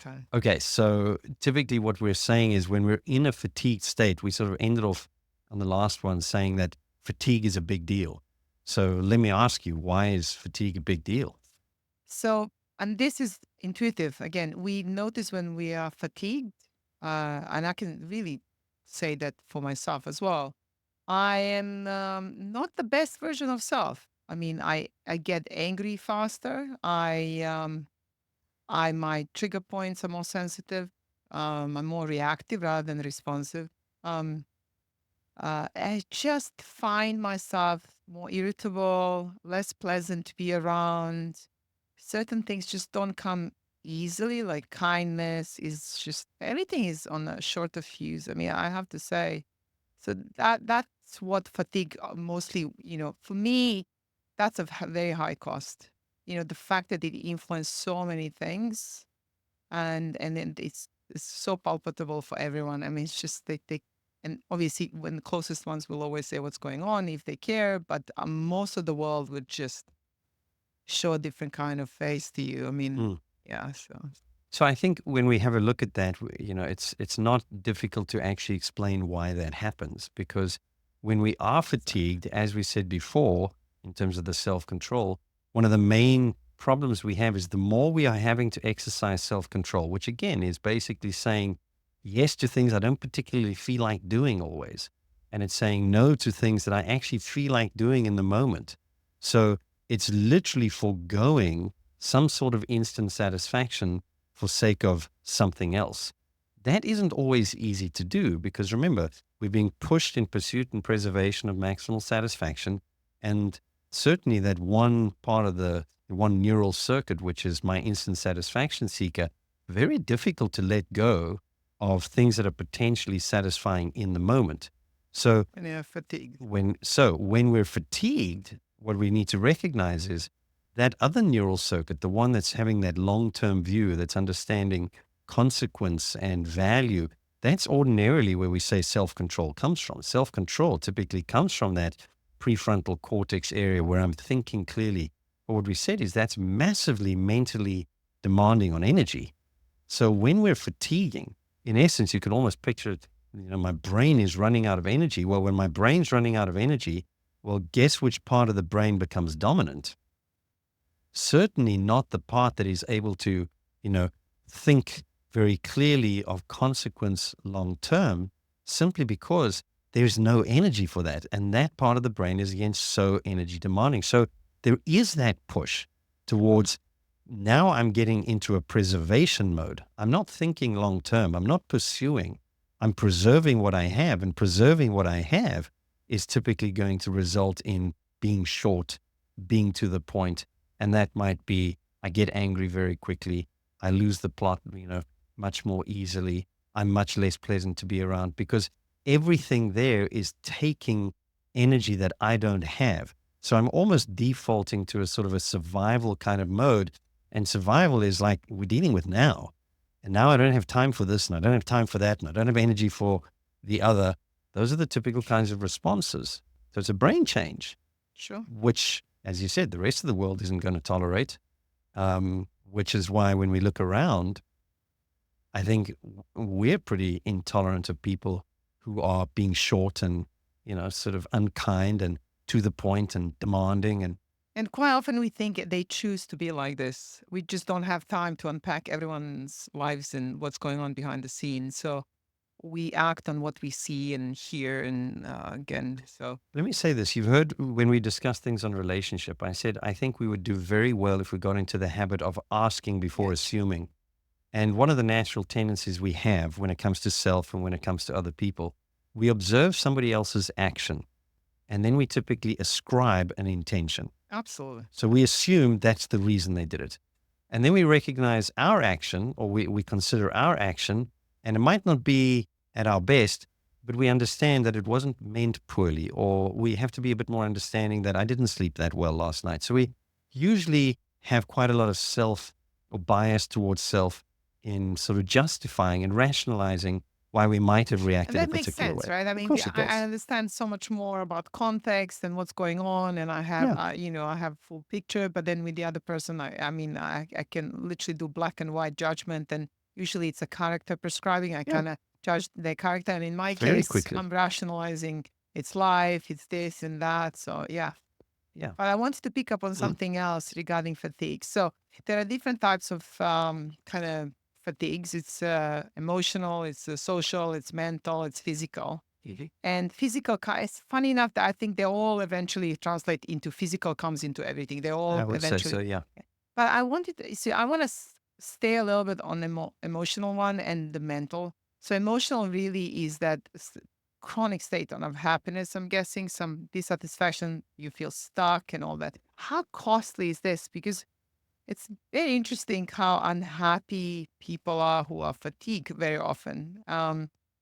Okay. Okay, so typically what we're saying is when we're in a fatigued state, we sort of ended off on the last one saying that fatigue is a big deal. So let me ask you, why is fatigue a big deal? So, and this is intuitive. Again, we notice when we are fatigued, and I can really say that for myself as well. I am not the best version of self. I mean, I get angry faster. My trigger points are more sensitive. I'm more reactive rather than responsive. Um, I just find myself more irritable, less pleasant to be around. Certain things just don't come easily, like kindness is just everything is on a shorter fuse. I mean, I have to say. So that's what fatigue mostly, for me, that's a very high cost. The fact that it influenced so many things and then it's so palpable for everyone. I mean, it's just they and obviously when the closest ones will always say what's going on if they care, but most of the world would just show a different kind of face to you. I mean, Mm. yeah. So So I think when we have a look at that, it's not difficult to actually explain why that happens because when we are fatigued, as we said before, in terms of the self-control, one of the main problems we have is the more we are having to exercise self-control, which again is basically saying yes to things I don't particularly feel like doing always. And it's saying no to things that I actually feel like doing in the moment. So it's literally foregoing some sort of instant satisfaction for sake of something else. That isn't always easy to do because remember, we're being pushed in pursuit and preservation of maximal satisfaction. And certainly that one part of the one neural circuit, which is my instant satisfaction seeker, very difficult to let go of things that are potentially satisfying in the moment. So and they're fatigued. when we're fatigued, what we need to recognize is that other neural circuit, the one that's having that long-term view, that's understanding consequence and value, that's ordinarily where we say self-control comes from. Self-control typically comes from that prefrontal cortex area where I'm thinking clearly. But what we said is that's massively mentally demanding on energy. So when we're fatiguing, in essence, you could almost picture it, my brain is running out of energy. Well, when my brain's running out of energy, well, guess which part of the brain becomes dominant? Certainly not the part that is able to, you know, think very clearly of consequence long term, simply because there's no energy for that. And that part of the brain is again so energy demanding. So there is that push towards now I'm getting into a preservation mode. I'm not thinking long term. I'm not pursuing. I'm preserving what I have. And preserving what I have is typically going to result in being short, being to the point. And that might be I get angry very quickly. I lose the plot, much more easily. I'm much less pleasant to be around because everything there is taking energy that I don't have. So I'm almost defaulting to a sort of a survival kind of mode. And survival is like we're dealing with now. And now I don't have time for this and I don't have time for that and I don't have energy for the other. Those are the typical kinds of responses. So it's a brain change, Sure. which, as you said, the rest of the world isn't going to tolerate. Which is why when we look around, I think we're pretty intolerant of people who are being short and, sort of unkind and to the point and demanding. And And quite often we think they choose to be like this. We just don't have time to unpack everyone's lives and what's going on behind the scenes. So we act on what we see and hear. And again, so let me say this. You've heard when we discussed things on relationship, I said, I think we would do very well if we got into the habit of asking before yes, assuming. And one of the natural tendencies we have when it comes to self and when it comes to other people, we observe somebody else's action and then we typically ascribe an intention. absolutely. So we assume that's the reason they did it. And then we recognize our action or we consider our action, and it might not be at our best, but we understand that it wasn't meant poorly, or we have to be a bit more understanding that I didn't sleep that well last night. So we usually have quite a lot of self or bias towards self in sort of justifying and rationalizing why we might have And reacted a that makes particular sense, way. right? I Of mean, course it I does. understand so much more about context and what's going on, and I have, Yeah. I have full picture. But then with the other person, I mean, I can literally do black and white judgment, and usually it's a character prescribing. I Yeah, kind of judge the character. And in my very case, quickly. I'm rationalizing it's life, it's this and that. So, yeah. Yeah. But I wanted to pick up on Mm. something else regarding fatigue. So there are different types of kind of fatigues. It's emotional, it's social, it's mental, it's physical. Mhm. And physical, it's funny enough that I think they all eventually translate into physical comes into everything. They I all would say so, eventually. yeah. But I wanted to see, I want to stay a little bit on the emotional one and the mental. So emotional really is that chronic state of happiness, I'm guessing, some dissatisfaction, you feel stuck and all that. How costly is this? Because it's very interesting how unhappy people are who are fatigued very often,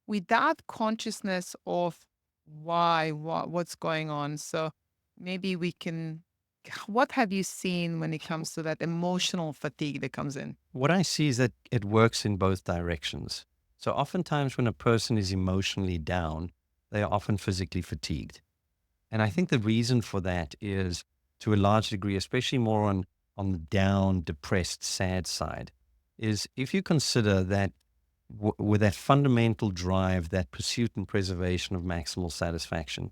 without consciousness of what's going on. So maybe we can. What have you seen when it comes to that emotional fatigue that comes in? What I see is that it works in both directions. So oftentimes when a person is emotionally down, they are often physically fatigued. And I think the reason for that is to a large degree, especially more on the down, depressed, sad side, is if you consider that with that fundamental drive, that pursuit and preservation of maximal satisfaction,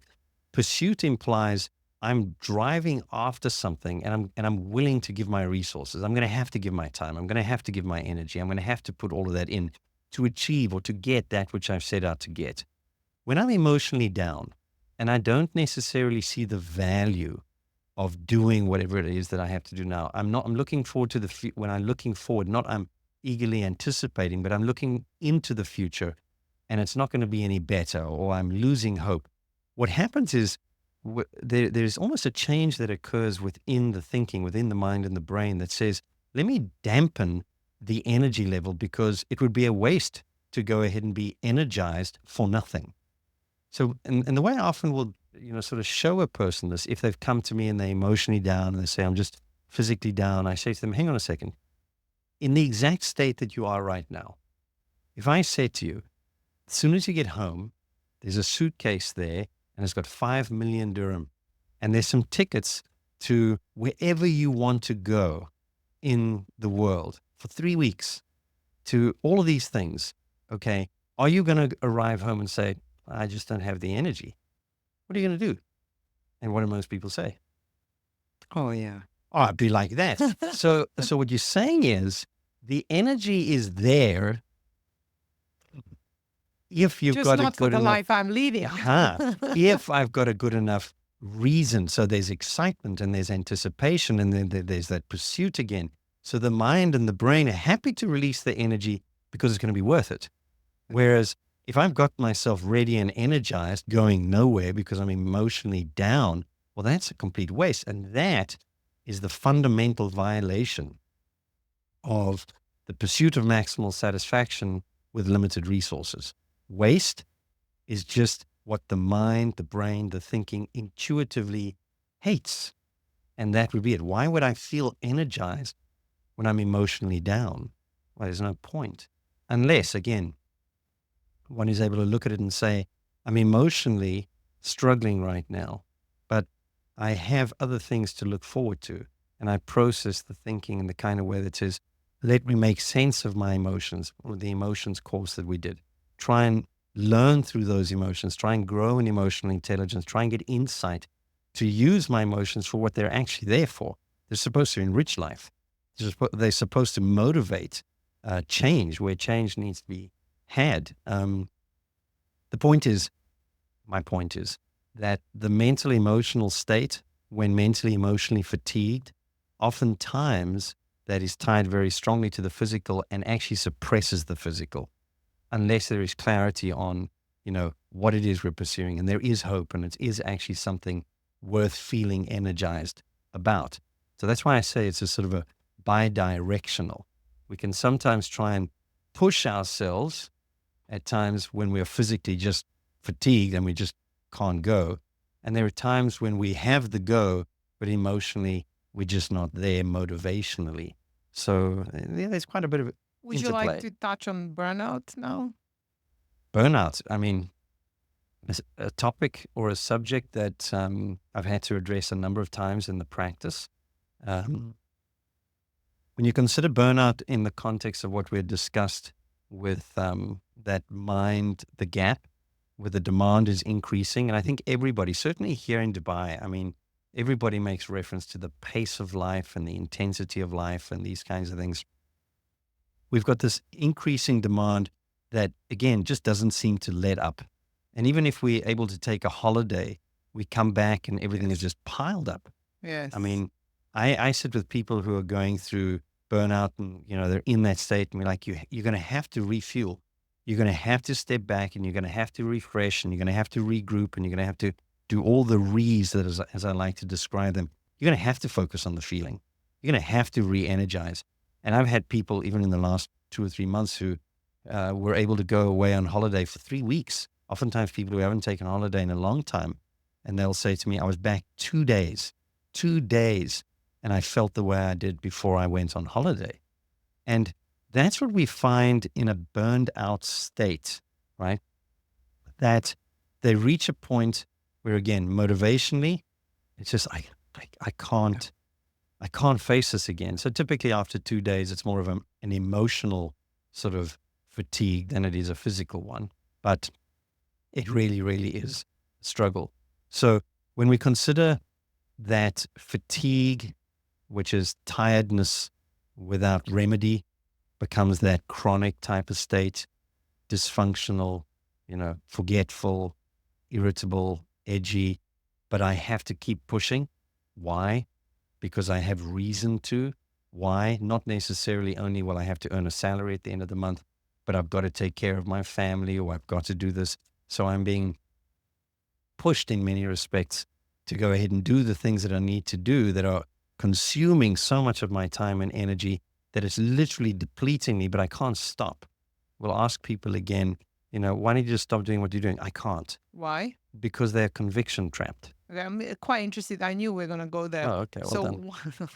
pursuit implies I'm driving after something and I'm willing to give my resources. I'm going to have to give my time. I'm going to have to give my energy. I'm going to have to put all of that in to achieve or to get that which I've set out to get. When I'm emotionally down and I don't necessarily see the value of doing whatever it is that I have to do now, I'm looking forward to when I'm looking forward, not I'm eagerly anticipating, but I'm looking into the future and it's not going to be any better or I'm losing hope. What happens is there's almost a change that occurs within the thinking, within the mind and the brain that says, let me dampen the energy level because it would be a waste to go ahead and be energized for nothing. So, and the way I often will, sort of show a person this, if they've come to me and they're emotionally down and they say, I'm just physically down, I say to them, hang on a second. In the exact state that you are right now, if I say to you, as soon as you get home, there's a suitcase there and it's got 5 million dirham and there's some tickets to wherever you want to go in the world for 3 weeks to all of these things. Okay. Are you going to arrive home and say, I just don't have the energy? What are you going to do? And what do most people say? Oh, yeah. Oh, I'd be like that. So what you're saying is the energy is there if you've Just got a not for good the enough, life I'm leading. huh? If I've got a good enough reason. So there's excitement and there's anticipation and then there's that pursuit again. So the mind and the brain are happy to release the energy because it's going to be worth it. Whereas if I've got myself ready and energized, going nowhere because I'm emotionally down, well, that's a complete waste. And that is the fundamental violation of the pursuit of maximal satisfaction with limited resources. Waste is just what the mind, the brain, the thinking intuitively hates. And that would be it. Why would I feel energized when I'm emotionally down? Well, there's no point. Unless, again, one is able to look at it and say, I'm emotionally struggling right now, but I have other things to look forward to. And I process the thinking in the kind of way that says, let me make sense of my emotions or the emotions course that we did. Try and learn through those emotions, try and grow in emotional intelligence, try and get insight to use my emotions for what they're actually there for. They're supposed to enrich life. They're supposed to motivate change where change needs to be had. The point is, my point is that the mental emotional state, when mentally emotionally fatigued, oftentimes that is tied very strongly to the physical and actually suppresses the physical unless there is clarity on, what it is we're pursuing and there is hope and it is actually something worth feeling energized about. So that's why I say it's a sort of a bi-directional. We can sometimes try and push ourselves at times when we're physically just fatigued and we just can't go. And there are times when we have the go, but emotionally we're just not there motivationally. So yeah, there's quite a bit of Would you like interplay. to touch on burnout now? Burnout, I mean, is a topic or a subject that I've had to address a number of times in the practice. Um, when you consider burnout in the context of what we had discussed with that mind, the gap, where the demand is increasing, and I think everybody, certainly here in Dubai, I mean, everybody makes reference to the pace of life and the intensity of life and these kinds of things. We've got this increasing demand that, again, just doesn't seem to let up. And even if we're able to take a holiday, we come back and everything is Yes. just piled up. I Yes. mean, I sit with people who are going through burnout and, they're in that state and we're like, you're going to have to refuel. You're going to have to step back and you're going to have to refresh and you're going to have to regroup and you're going to have to do all the re's that, as I like to describe them. You're going to have to focus on the feeling. You're going to have to re-energize. And I've had people, even in the last 2 or 3 months, who were able to go away on holiday for 3 weeks. Oftentimes people who haven't taken a holiday in a long time, and they'll say to me, I was back 2 days, 2 days, and I felt the way I did before I went on holiday. And that's what we find in a burned out state, right? That they reach a point where, again, motivationally, it's just, I can't face this again. So typically after 2 days, it's more of an emotional sort of fatigue than it is a physical one. But it really, really is a struggle. So when we consider that fatigue, which is tiredness without remedy, becomes that chronic type of state, dysfunctional, forgetful, irritable, edgy, but I have to keep pushing. Why? Because I have reason to. Why? Not necessarily only will I have to earn a salary at the end of the month, but I've got to take care of my family or I've got to do this. So I'm being pushed in many respects to go ahead and do the things that I need to do that are consuming so much of my time and energy that it's literally depleting me, but I can't stop. We'll ask people again, why don't you just stop doing what you're doing? I can't, Why? because they're conviction trapped. Okay, I'm quite interested. I knew we are going to go there. Oh, okay. Well done. So,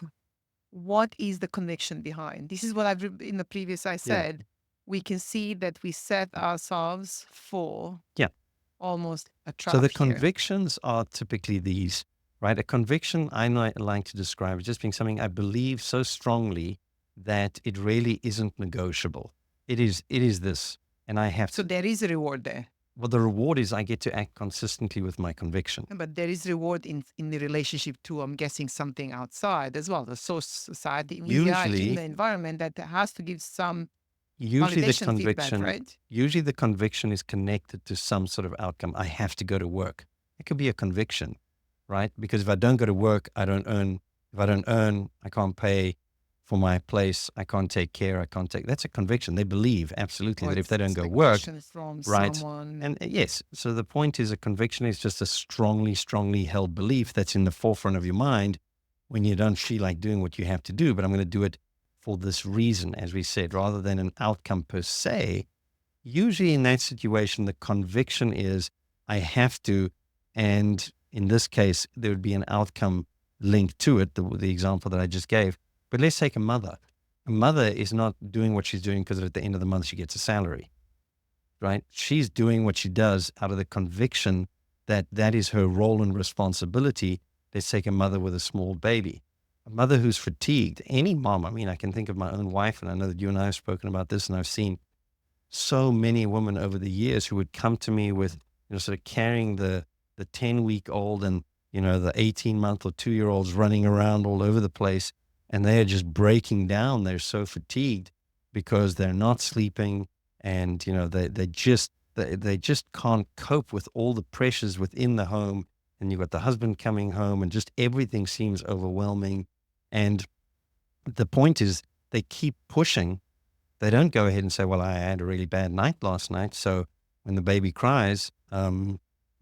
what is the connection behind? This is what in the previous I Yeah. said. We can see that we set ourselves for Yeah. almost a So the trap here. convictions are typically these, right? A conviction I like to describe as just being something I believe so strongly that it really isn't negotiable. It is this. And I have So to, there is a reward there. well, the reward is I get to act consistently with my conviction. But there is reward in the relationship too. I'm guessing something outside as well. The society, we are actually in Usually, the environment that has to give some usually the validation feedback, conviction, right? usually the conviction is connected to some sort of outcome. I have to go to work. It could be a conviction, right? Because if I don't go to work, I don't earn. If I don't earn, I can't pay for my place. I can't take care. That's a conviction. They believe absolutely Or that if they don't go work, expectations from right? someone. And yes, so the point is a conviction is just a strongly, strongly held belief that's in the forefront of your mind when you don't feel like doing what you have to do, but I'm going to do it for this reason, as we said, rather than an outcome per se. Usually in that situation, the conviction is I have to, and in this case, there would be an outcome linked to it, the example that I just gave. But let's take a mother. A mother is not doing what she's doing because at the end of the month she gets a salary, right? She's doing what she does out of the conviction that that is her role and responsibility. Let's take a mother with a small baby. A mother who's fatigued, any mom, I mean, I can think of my own wife, and I know that you and I have spoken about this, and I've seen so many women over the years who would come to me with, sort of carrying the 10-week-old and, the 18-month or 2-year-olds running around all over the place, and they are just breaking down. They're so fatigued because they're not sleeping, and, they just can't cope with all the pressures within the home. And you've got the husband coming home, and just everything seems overwhelming. And the point is, they keep pushing. They don't go ahead and say, well, I had a really bad night last night, so when the baby cries,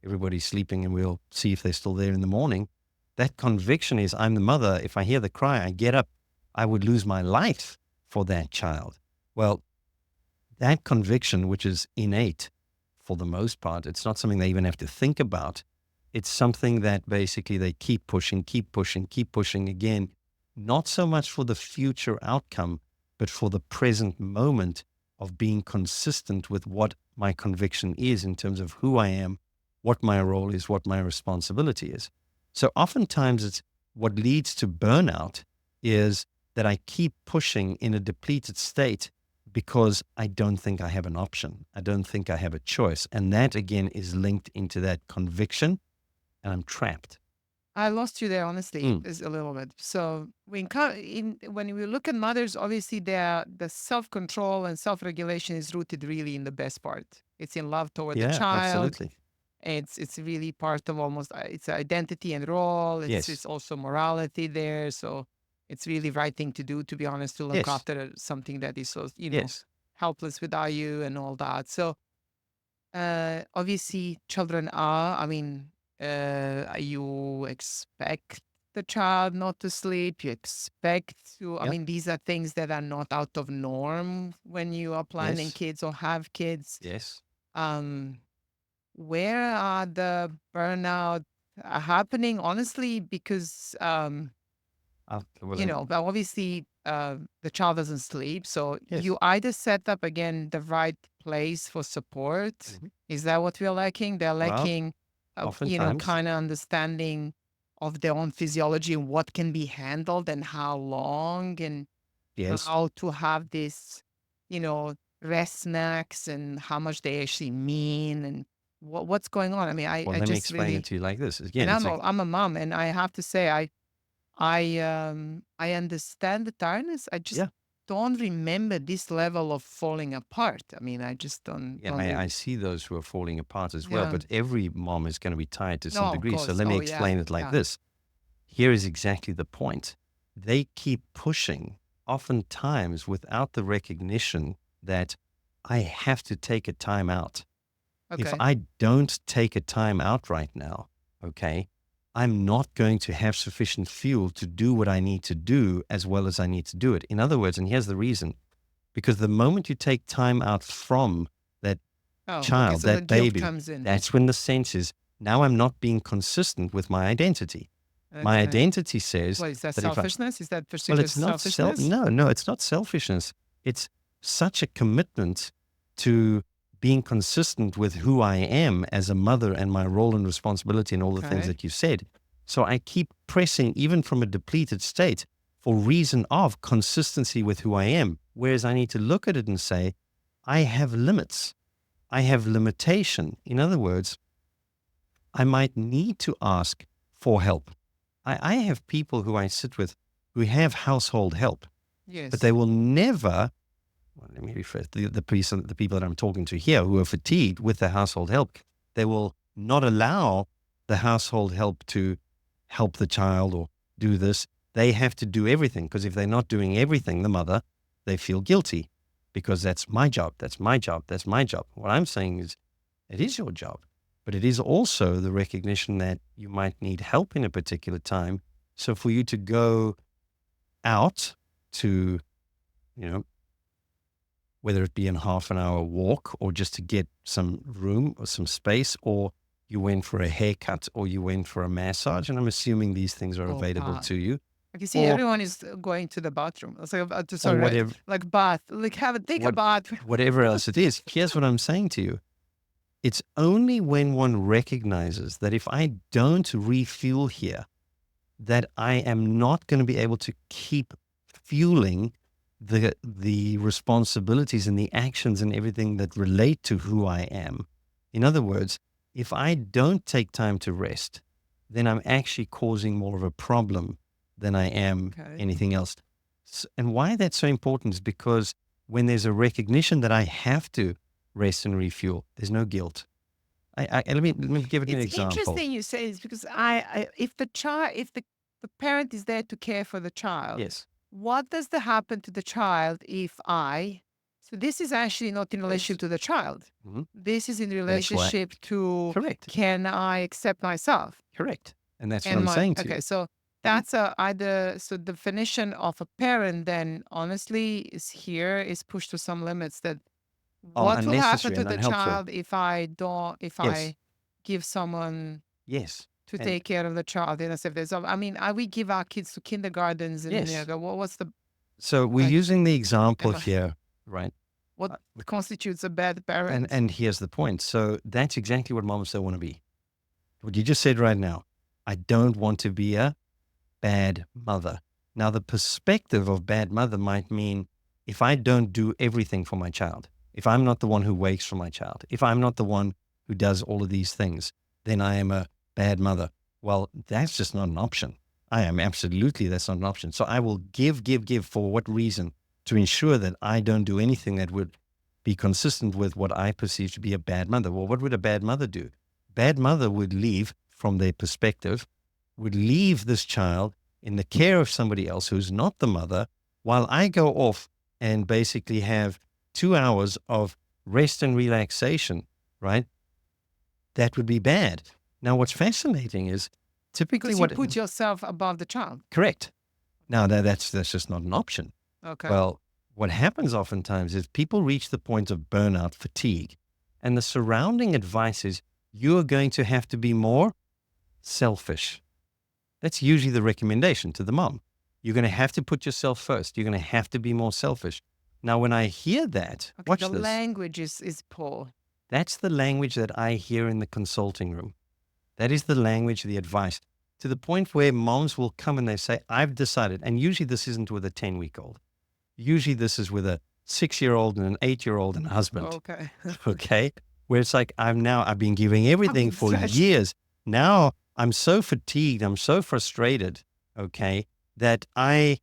everybody's sleeping and we'll see if they're still there in the morning. That conviction is, I'm the mother. If I hear the cry, I get up. I would lose my life for that child. Well, that conviction, which is innate for the most part, it's not something they even have to think about. It's something that basically they keep pushing, keep pushing, keep pushing again, not so much for the future outcome, but for the present moment of being consistent with what my conviction is in terms of who I am, what my role is, what my responsibility is. So oftentimes it's what leads to burnout is that I keep pushing in a depleted state because I don't think I have an option. I don't think I have a choice. And that again is linked into that conviction, and I'm trapped. I lost you there, honestly, Mm. is a little bit. So when we look at mothers, obviously the self control and self regulation is rooted really in the best part. It's in love toward the Yeah, child. absolutely. It's really part of almost it's identity and role. It's Yes. also morality there. So it's really right thing to do, to be honest, to look Yes. after something that is so Yes. helpless without you and all that. So obviously, children are, I mean, you expect the child not to sleep. You expect to, I Yeah. mean, these are things that are not out of norm when you are planning Yes. kids or have kids. Yes. Um, where are the burnout happening? Honestly, because Well, then, but obviously, the child doesn't sleep. So you yes. either set up again the right place for support. Mhm. Is that what we're lacking? They're Well, lacking, oftentimes, kind of understanding of their own physiology and what can be handled and how long and yes. how to have this, you know, rest snacks and how much they actually mean and what's going on. I mean, Well, I let me just explain it really, to you like this. and Again, it's like, I'm a mom and I have to say, I understand the tiredness. I just yeah, don't remember this level of falling apart. I mean, I just yeah, don't I really. see those who are falling apart as well, Yeah. but every mom is going to be tired to some No, of degree. So course. let me Oh yeah. explain it like Yeah. this. Here is exactly the point. They keep pushing, oftentimes without the recognition that I have to take a time out. If Okay. I don't take a time out right now, okay, I'm not going to have sufficient fuel to do what I need to do as well as I need to do it. In other words, and here's the reason, because the moment you take time out from that Oh, okay. child, So the that guilt baby, comes in. that's when the sense is now I'm not being consistent with my identity. My Okay. identity says What is that that if I, selfishness? Is that well, perceived as it's not selfishness? no, no, it's not selfishness. It's such a commitment to being consistent with who I am as a mother and my role and responsibility and all the things Okay. that you said. So I keep pressing, even from a depleted state, for reason of consistency with who I am. Whereas I need to look at it and say, I have limits. I have limitation. In other words, I might need to ask for help. I have people who I sit with who have household help, but they Yes. will never, well, let me rephrase, the people that I'm talking to here who are fatigued with the household help, they will not allow the household help to help the child or do this. They have to do everything because if they're not doing everything, the mother, they feel guilty because that's my job. That's my job. That's my job. What I'm saying is it is your job, but it is also the recognition that you might need help in a particular time. So for you to go out to, you know, whether it be in half an hour walk or just to get some room or some space, or you went for a haircut or you went for a massage, and I'm assuming these things are Oh, available bath. to you, Like you see, or everyone is going to the bathroom. It's like, or sorry, right? whatever Like bath. Like take a what bath. whatever else it is. Here's what I'm saying to you. It's only when one recognizes that if I don't refuel here, that I am not going to be able to keep fueling the responsibilities and the actions and everything that relate to who I am. In other words, if I don't take time to rest, then I'm actually causing more of a problem than I am Okay. anything else. And why that's so important is because when there's a recognition that I have to rest and refuel, there's no guilt. Let me give it an It's example. interesting you say this because if the child, if the parent is there to care for the child, Yes. what does the happen to the child if so this is actually not in relationship Yes. to the child. Mhm. This is in That's why. relationship to Correct. can I accept myself Correct. And that's what and I'm my, saying to you. okay, so Mhm. that's either, so definition of a parent then honestly is here is pushed to some limits that Oh, what will happen unnecessary to and the unhelpful. child if I don't, if Yes. I give someone Yes. to And take care of the child in a safe place? I mean, we give our kids to kindergartens and yes. what's the So we're like? using the example Am I, here, right? what Uh, constitutes a bad parent? and here's the point. So that's exactly what moms don't want to be. What you just said right now. I don't want to be a bad mother. Now, the perspective of bad mother might mean if I don't do everything for my child, if I'm not the one who wakes for my child, if I'm not the one who does all of these things, then I am a bad mother. Well, that's just not an option. I am absolutely, that's not an option. So I will give. For what reason? To ensure that I don't do anything that would be consistent with what I perceive to be a bad mother. Well, what would a bad mother do? Bad mother would leave, from their perspective, would leave this child in the care of somebody else who's not the mother, while I go off and basically have 2 hours of rest and relaxation, right? That would be bad. Now, what's fascinating is typically Because you put yourself above the child. correct. Now, that's just not an option. Okay. Well, what happens oftentimes is people reach the point of burnout, fatigue, and the surrounding advice is you are going to have to be more selfish. That's usually the recommendation to the mom. You're going to have to put yourself first. You're going to have to be more selfish. Now, when I hear that, Okay, watch the this. language is poor. That's the language that I hear in the consulting room. That is the language, the advice, to the point where moms will come and they say, I've decided. And usually this isn't with a 10-week-old. Usually this is with a 6-year-old and an 8-year-old and a husband. Okay. Okay. Where it's like, I've been giving everything for Obsession. years. Now I'm so fatigued. I'm so frustrated. Okay. That I'm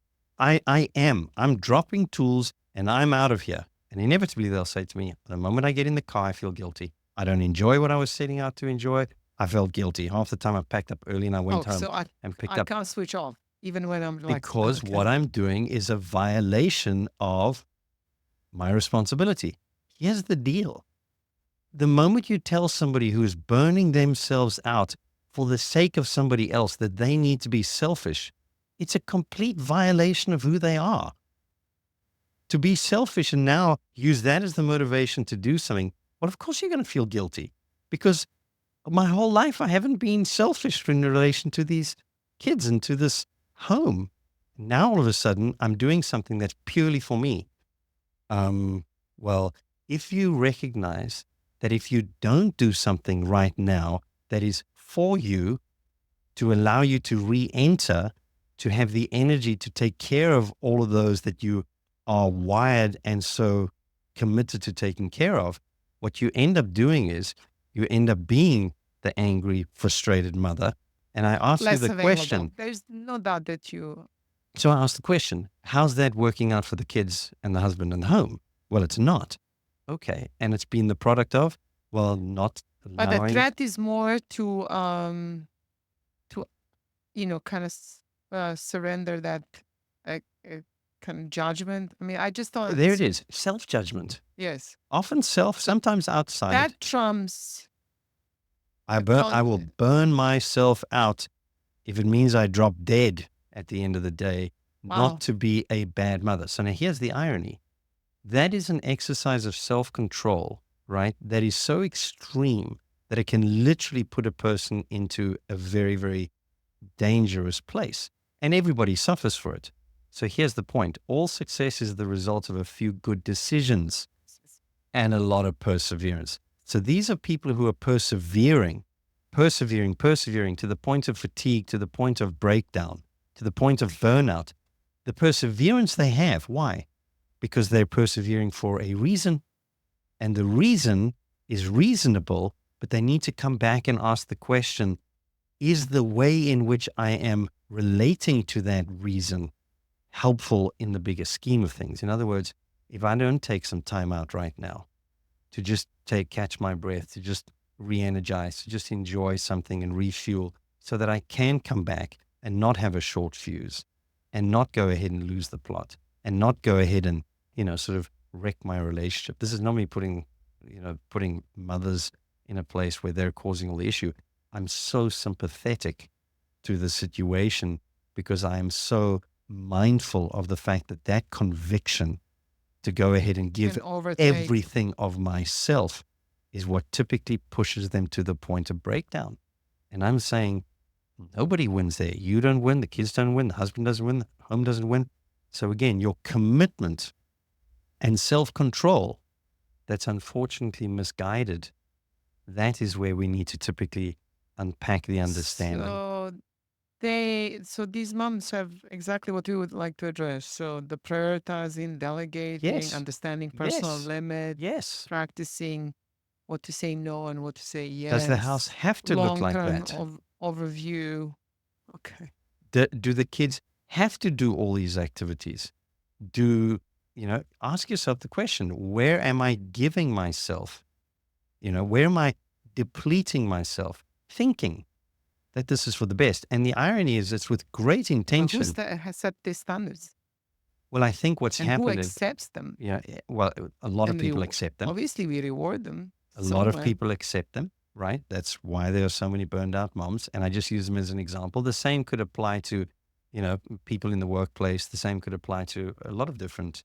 dropping tools and I'm out of here. And inevitably they'll say to me, the moment I get in the car, I feel guilty. I don't enjoy what I was setting out to enjoy. I felt guilty. Half the time I packed up early and I went home So and picked I up can't switch off even when I'm like, because okay. what I'm doing is a violation of my responsibility. Here's the deal. The moment you tell somebody who is burning themselves out for the sake of somebody else that they need to be selfish, it's a complete violation of who they are. To be selfish and now use that as the motivation to do something, well, of course you're going to feel guilty because my whole life I haven't been selfish in relation to these kids and to this home. Now all of a sudden I'm doing something that's purely for me. Well, if you recognize that if you don't do something right now that is for you to allow you to re-enter, to have the energy to take care of all of those that you are wired and so committed to taking care of, what you end up doing is you end up being the angry, frustrated mother. And I asked you Less the available. question. There's no doubt that you. So I asked the question, how's that working out for the kids and the husband and the home? Well, it's not. Okay. And it's been the product of, well, not But the allowing. threat is more to kind of surrender that uh, uh, kind of judgment. I mean, I just don't. There it is. Self-judgment. Yes, Often self, sometimes outside. that trumps. I will burn myself out if it means I drop dead at the end of the day, Wow. not to be a bad mother. So now here's the irony. That is an exercise of self-control, right? That is so extreme that it can literally put a person into a very, very dangerous place. And everybody suffers for it. So here's the point. All success is the result of a few good decisions and a lot of perseverance. So these are people who are persevering to the point of fatigue, to the point of breakdown, to the point of burnout. The perseverance they have, why? Because they're persevering for a reason. And the reason is reasonable, but they need to come back and ask the question, is the way in which I am relating to that reason helpful in the bigger scheme of things? In other words, if I don't take some time out right now to just catch my breath, to just re-energize, to just enjoy something and refuel so that I can come back and not have a short fuse and not go ahead and lose the plot and not go ahead and, sort of wreck my relationship. This is not me putting mothers in a place where they're causing all the issue. I'm so sympathetic to the situation because I am so mindful of the fact that conviction to go ahead and give everything of myself is what typically pushes them to the point of breakdown. And I'm saying nobody wins there. You don't win, the kids don't win, the husband doesn't win, the home doesn't win. So again, your commitment and self-control that's unfortunately misguided, that is where we need to typically unpack the understanding. So So these moms have exactly what we would like to address. So the prioritizing, delegating, Yes, understanding personal yes, limit, yes. practicing what to say no and what to say Does the house yes, have to look long like term that? overview. Okay. Do the kids have to do all these activities? Do, ask yourself the question, where am I giving myself? Where am I depleting myself? Thinking that this is for the best. And the irony is it's with great But intention. has set these standards Well, I think what's and who happened is, accepts them? well, a lot of And people accept them. obviously we reward them A lot of somewhere. people accept them, right? That's why there are so many burned out moms. And I just use them as an example. The same could apply to, people in the workplace. The same could apply to a lot of different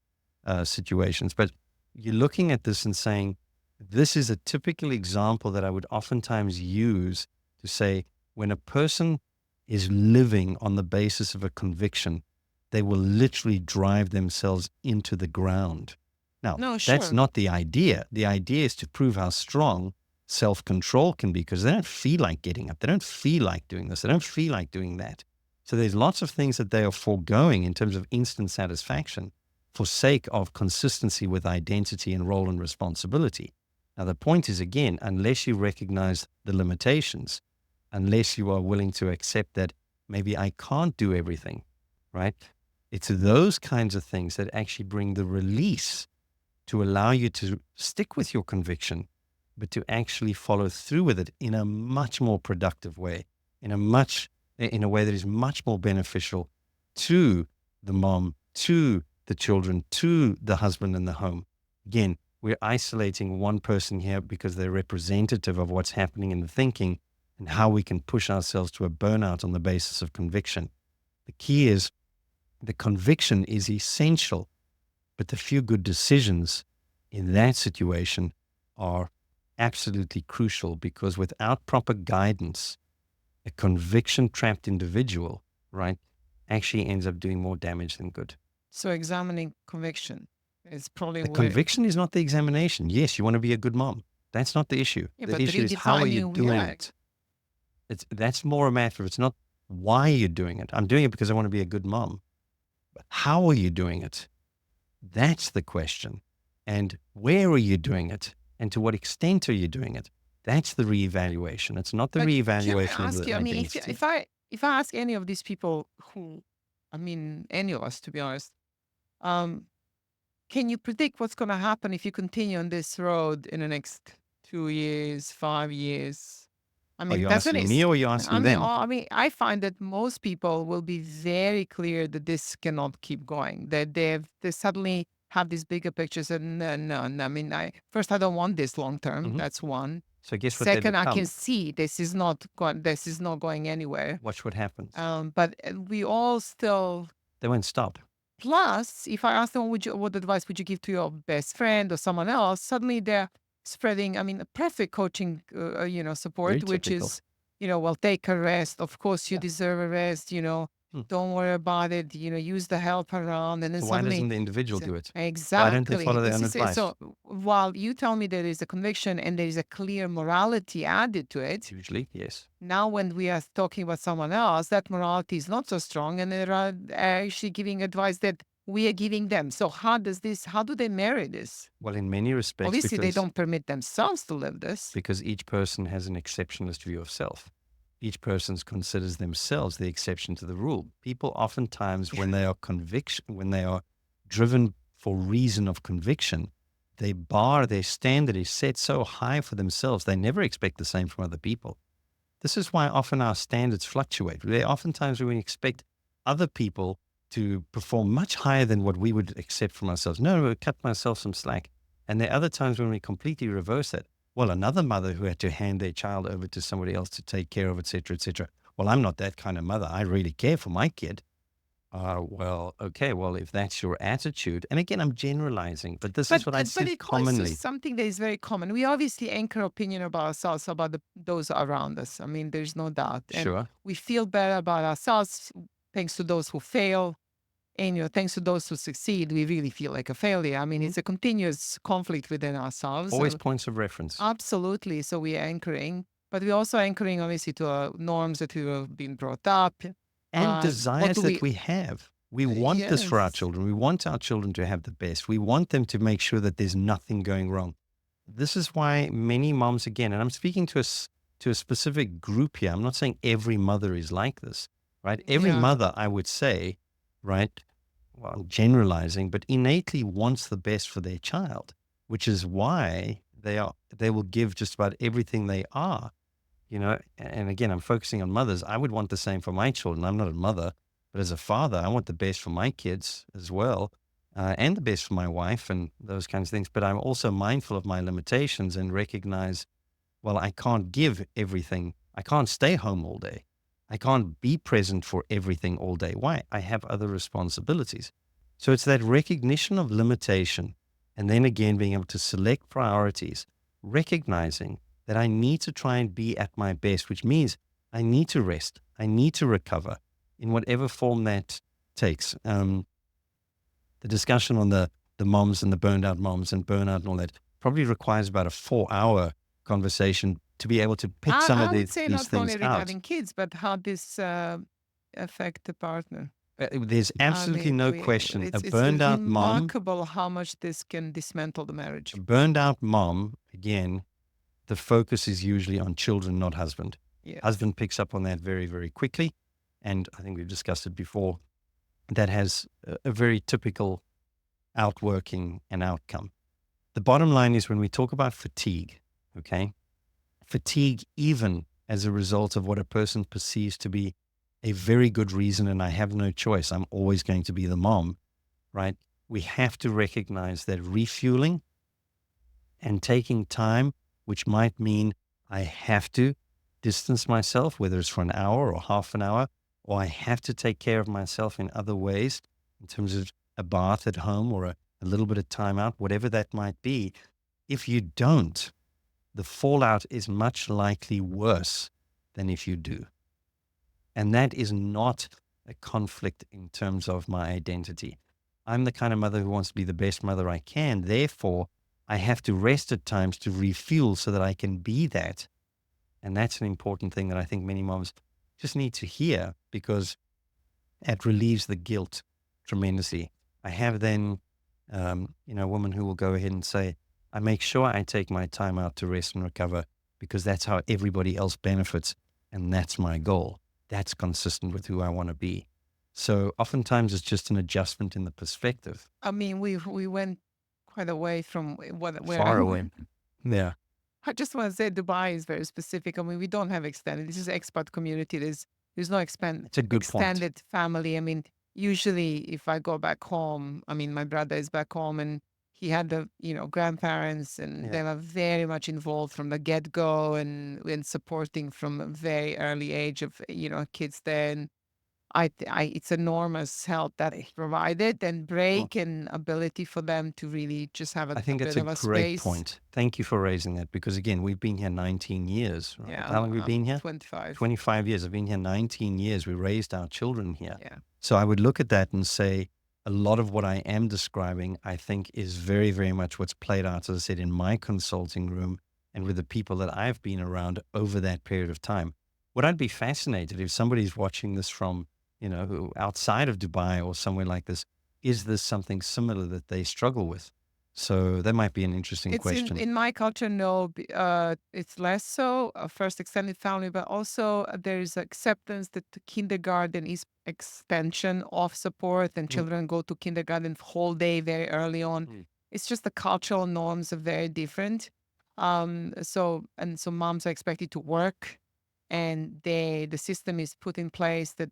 situations. But you're looking at this and saying, this is a typical example that I would oftentimes use to say, when a person is living on the basis of a conviction, they will literally drive themselves into the ground. Now, No, that's sure. not the idea. The idea is to prove how strong self control can be because they don't feel like getting up. They don't feel like doing this. They don't feel like doing that. So there's lots of things that they are foregoing in terms of instant satisfaction for sake of consistency with identity and role and responsibility. Now, the point is, again, unless you recognize the limitations, unless you are willing to accept that maybe I can't do everything, right? It's those kinds of things that actually bring the release to allow you to stick with your conviction, but to actually follow through with it in a much more productive way, in a way that is much more beneficial to the mom, to the children, to the husband and the home. Again, we're isolating one person here because they're representative of what's happening in the thinking and how we can push ourselves to a burnout on the basis of conviction. The key is the conviction is essential, but the few good decisions in that situation are absolutely crucial because without proper guidance, a conviction trapped individual, right, actually ends up doing more damage than good. So examining conviction is probably The where, conviction is not the examination. Yes, you want to be a good mom. That's not the issue. yeah, The but issue is how are you redefining, doing yeah. it? That's more a matter of it's not why you're doing it. I'm doing it because I want to be a good mom. But how are you doing it? That's the question. And where are you doing it? And to what extent are you doing it? That's the reevaluation. It's not the But can I reevaluation of ask the you? I mean, identity. if I ask any of these people who, I mean, any of us, to be honest, um, can you predict what's going to happen if you continue on this road in the next 2 years, 5 years? I Are mean, you doesn't asking it? me or are you asking them? I mean, I find that most people will be very clear that this cannot keep going. That they suddenly have these bigger pictures, and no, no, no. I mean, I don't want this long term. Mhm. That's one. So guess what they Second, I can become? see this is not going. This is not going anywhere. Watch what happens. But we all still. They won't stop. Plus, if I ask them, what advice would you give to your best friend or someone else? Suddenly they're spreading, I mean, a perfect coaching, Very support, which typical. is, well, take a rest. Of course, you Yeah. deserve a rest. Hmm. Don't worry about it. Use the help around, and then So why doesn't suddenly, the individual so- do it? Why don't they exactly. follow their This own is it. advice? So while you tell me there is a conviction and there is a clear morality added to it, Usually, yes. now, when we are talking about someone else, that morality is not so strong, and they're actually giving advice that we are giving them. So how do they marry this? Well, in many respects, Obviously, they don't permit themselves to live this. because each person has an exceptionalist view of self. Each person considers themselves the exception to the rule. People oftentimes, when they are driven for reason of conviction, their standard is set so high for themselves, they never expect the same from other people. This is why often our standards fluctuate. Oftentimes we expect other people to perform much higher than what we would accept from ourselves. No, we'll cut myself some slack. And there are other times when we completely reverse that. Well, another mother who had to hand their child over to somebody else to take care of, et cetera, et cetera. Well, I'm not that kind of mother. I really care for my kid. Well, okay. Well, if that's your attitude, and again, I'm generalizing, but this is what I But see it's also commonly. something that is very common. We obviously anchor opinion about ourselves, about those around us. I mean, there's no doubt, and Sure. we feel better about ourselves thanks to those who fail. And thanks to those who succeed, we really feel like a failure. I mean, Mhm. it's a continuous conflict within ourselves. Always points of reference. Absolutely. So we are anchoring, but we're also anchoring obviously to norms that we have been brought up. and What desires do that we? we have. We want this for our Yes. children. We want our children to have the best. We want them to make sure that there's nothing going wrong. This is why many moms, again, and I'm speaking to a specific group here. I'm not saying every mother is like this, right? Every Yeah. mother, I would say, right? Well, I'm generalizing, but innately wants the best for their child, which is why they will give just about everything they are, and again, I'm focusing on mothers. I would want the same for my children. I'm not a mother, but as a father, I want the best for my kids as well, and the best for my wife and those kinds of things. But I'm also mindful of my limitations and recognize, well, I can't give everything. I can't stay home all day. I can't be present for everything all day. Why? I have other responsibilities. So it's that recognition of limitation, and then again being able to select priorities, recognizing that I need to try and be at my best, which means I need to rest. I need to recover in whatever form that takes. The discussion on the moms and the burned out moms and burnout and all that probably requires about a 4 hour conversation to be able to pick some of I would say these not things only out. regarding kids, but how this affect the partner. There's I absolutely mean, no question. it's remarkable how much this can dismantle the A marriage. burned out mom, again, the focus is usually on children, not husband. Yes. Husband picks up on that very, very quickly. And I think we've discussed it before. That has a very typical outworking and outcome. The bottom line is when we talk about fatigue, okay, fatigue, even as a result of what a person perceives to be a very good reason, and I have no choice, I'm always going to be the mom, right? We have to recognize that refueling and taking time, which might mean I have to distance myself, whether it's for an hour or half an hour, or I have to take care of myself in other ways, in terms of a bath at home or a little bit of time out, whatever that might be. If you don't, the fallout is much likely worse than if you do. And that is not a conflict in terms of my identity. I'm the kind of mother who wants to be the best mother I can. Therefore, I have to rest at times to refuel so that I can be that. And that's an important thing that I think many moms just need to hear, because it relieves the guilt tremendously. I have then, a woman who will go ahead and say, I make sure I take my time out to rest and recover because that's how everybody else benefits. And that's my goal. That's consistent with who I want to be. So oftentimes it's just an adjustment in the perspective. I mean, we went quite away from where I Far was. away. Yeah. I just want to say Dubai is very specific. I mean, we don't have extended. This is expat community. There's no It's a good point. extended family. I mean, usually if I go back home, I mean, my brother is back home and he had the grandparents and Yeah. they were very much involved from the get go and supporting from a very early age of kids there. And it's enormous help that is provided and Well, break and ability for them to really just have I a think it's bit a of a great space. point. Thank you for raising that, because again, we've been here 19 years, right? Yeah, How long have we been here? 25. 25 years. I've been here 19 years. We raised our children here. Yeah. So I would look at that and say a lot of what I am describing, I think, is very, very much what's played out, as I said, in my consulting room and with the people that I've been around over that period of time. Would I'd be fascinated if somebody's watching this from, who outside of Dubai or somewhere like this, is this something similar that they struggle with? So that might be an interesting It's question. in my culture, no, it's less so, first extended family, but also there is acceptance that the kindergarten is extension of support and Mm, children go to kindergarten whole day very early on. mm. It's just the cultural norms are very different. So moms are expected to work and the system is put in place that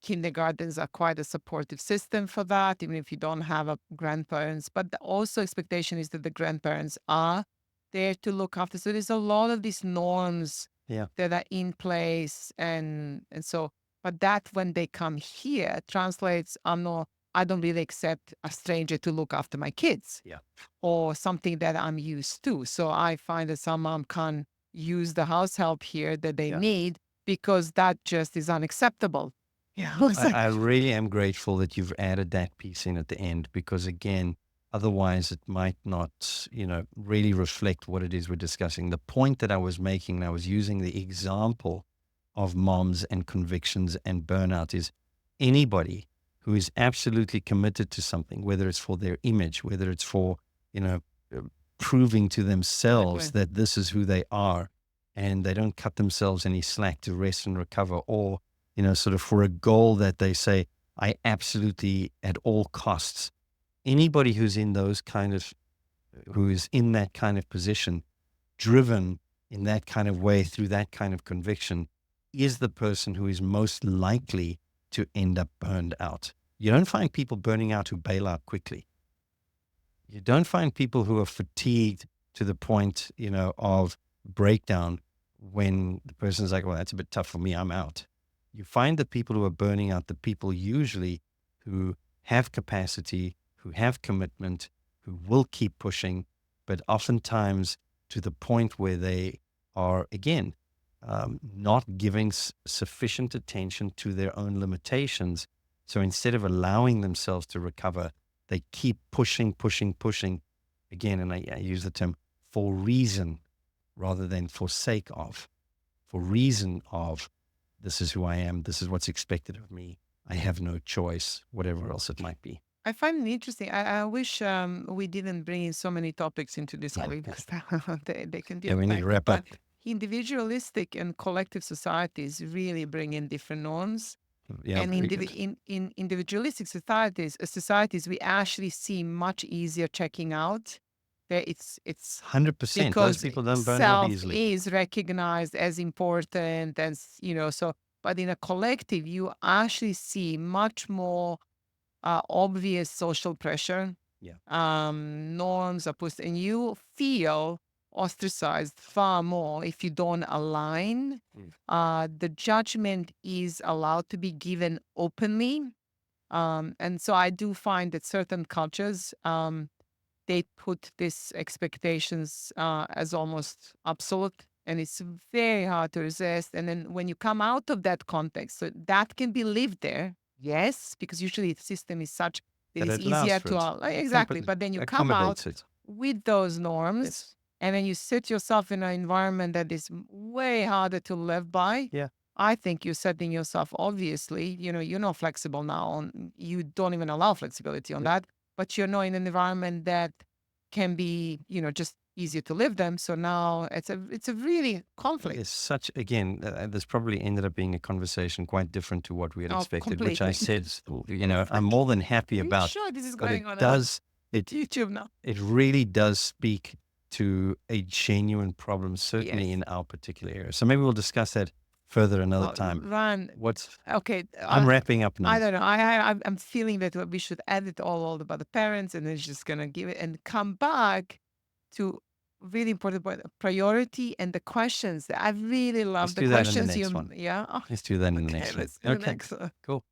kindergartens are quite a supportive system for that, even if you don't have a grandparents. But also expectation is that the grandparents are there to look after. So there's a lot of these norms Yeah. that are in place, and so. But that when they come here translates. I don't really accept a stranger to look after my kids Yeah. or something that I'm used to. So I find that some mom can use the house help here that they Yeah. need because that just is unacceptable. Yeah, it's I like, really am grateful that you've added that piece in at the end, because again, otherwise it might not, really reflect what it is we're discussing. The point that I was making, and I was using the example of moms and convictions and burnout is anybody who is absolutely committed to something, whether it's for their image, whether it's for, you know, uh, proving to themselves Exactly. that this is who they are, and they don't cut themselves any slack to rest and recover, or, you know, sort of for a goal that they say, I absolutely at all costs. Anybody who's in those kind of, who is in that kind of position, driven in that kind of way through that kind of conviction, is the person who is most likely to end up burned out. You don't find people burning out who bail out quickly. You don't find people who are fatigued to the point, you know, of breakdown when the person's like, well, that's a bit tough for me, I'm out. You find the people who are burning out, the people usually who have capacity, who have commitment, who will keep pushing, but oftentimes to the point where they are, again, not giving sufficient attention to their own limitations. So instead of allowing themselves to recover, they keep pushing, pushing, pushing again. And I use the term for reason rather than for sake of, for reason of, this is who I am, this is what's expected of me, I have no choice, whatever else it might be. I find it interesting. I wish we didn't bring in so many topics into this Yeah. group because they can be Yeah, we need to effective. wrap up. But individualistic and collective societies really bring in different norms. Yeah, And very good. in individualistic societies, we actually see much easier checking out. That it's 100%. Those because people don't burn out self easily. is recognized as important as so. But in a collective, you actually see much more obvious social pressure, Yeah. norms are pushed, and you feel ostracized far more if you don't align. Mm. The judgment is allowed to be given openly. And so I do find that certain cultures, they put these expectations as almost absolute, and it's very hard to resist. And then when you come out of that context, so that can be lived there, yes, because usually the system is such that That it's it allows easier for to it. exactly. But then you come out Accommodates it. with those norms, Yes. and then you set yourself in an environment that is way harder to live by. Yeah. I think you're setting yourself, obviously, you're not flexible now on, you don't even allow flexibility on Yeah. that, but you're not in an environment that can be, just easier to live them. So now it's a really conflict. It's such, again, this probably ended up being a conversation quite different to what we had Oh, expected, which I completely. said, you know, I'm more than happy Are you about, sure this is but it going on does, YouTube now? it really does speak to a genuine problem, certainly Yes. in our particular area. So maybe we'll discuss that further another Oh, time. Ron, What's, okay. I'm wrapping up I now. don't know. I'm feeling that we should edit all about the parents, and then just gonna give it and come back to really important point, priority and the questions. I really Let's love the do that in the questions next you. one. Yeah. Oh, Let's do that in the okay. next one. Let's do the Okay, next. cool.